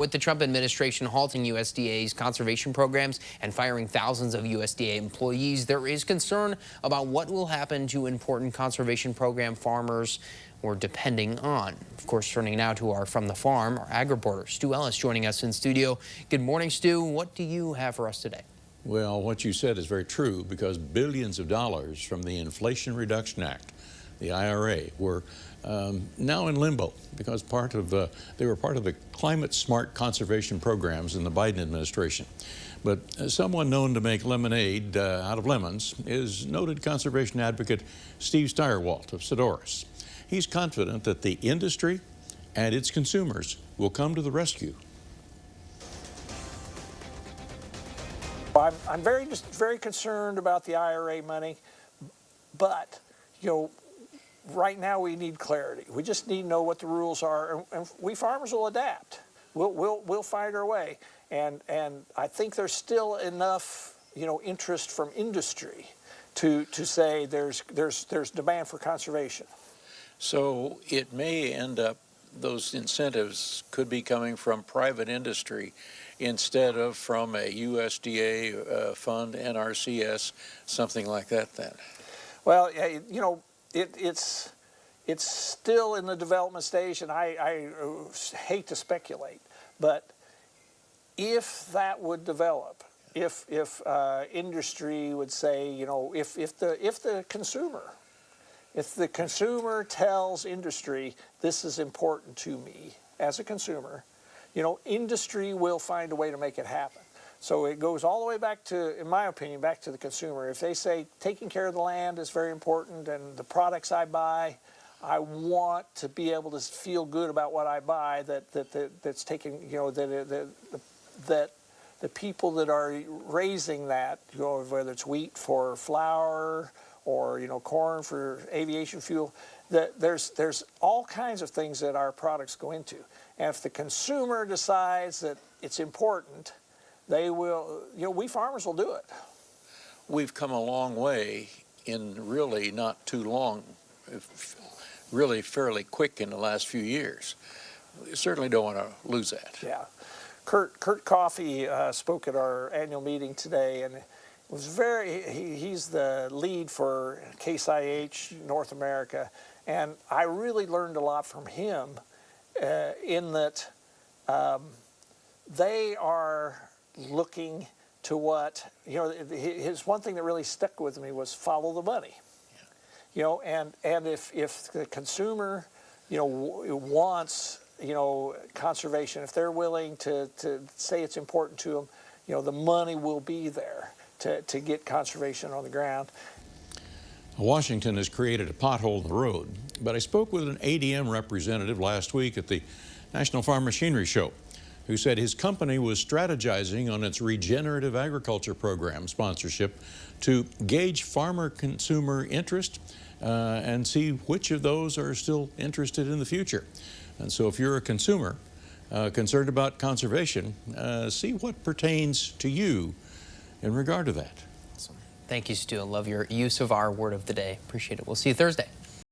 With the Trump administration halting USDA's conservation programs and firing thousands of USDA employees, there is concern about what will happen to important conservation program farmers we're depending on. Of course, turning now to our From the Farm, our ag reporter, Stu Ellis, joining us in studio. Good morning, Stu. What do you have for us today? Well, what you said is very true, because billions of dollars from the Inflation Reduction Act, the IRA, were now in limbo because they were part of the climate-smart conservation programs in the Biden administration. But someone known to make lemonade out of lemons is noted conservation advocate Steve Steyerwalt of Sedoris. He's confident that the industry and its consumers will come to the rescue. I'm very concerned about the IRA money, but right now we need clarity. We just need to know what the rules are, and we farmers will adapt. We'll find our way, and I think there's still enough interest from industry to say there's demand for conservation. So it may end up, those incentives could be coming from private industry instead of from a USDA fund, NRCS, something like that then. Well, it's still in the development stage, and I hate to speculate, but if that would develop, if industry would say, if the consumer tells industry, this is important to me as a consumer, industry will find a way to make it happen. So it goes all the way back to, in my opinion, back to the consumer. If they say taking care of the land is very important, and the products I buy, I want to be able to feel good about what I buy, that's taking, that the people that are raising that, whether it's wheat for flour or corn for aviation fuel, that there's all kinds of things that our products go into. And if the consumer decides that it's important, they will, we farmers will do it. We've come a long way in really not too long, really fairly quick in the last few years. We certainly don't want to lose that. Yeah. Kurt Coffey spoke at our annual meeting today, and it was he's the lead for Case IH North America, and I really learned a lot from him in that they are looking to what, his one thing that really stuck with me was follow the money. Yeah. And if the consumer, wants, conservation, if they're willing to say it's important to them, the money will be there to get conservation on the ground. Washington has created a pothole in the road, but I spoke with an ADM representative last week at the National Farm Machinery Show, who said his company was strategizing on its regenerative agriculture program sponsorship to gauge farmer-consumer interest and see which of those are still interested in the future. And so if you're a consumer concerned about conservation, see what pertains to you in regard to that. Awesome. Thank you, Stu. I love your use of our word of the day. Appreciate it. We'll see you Thursday.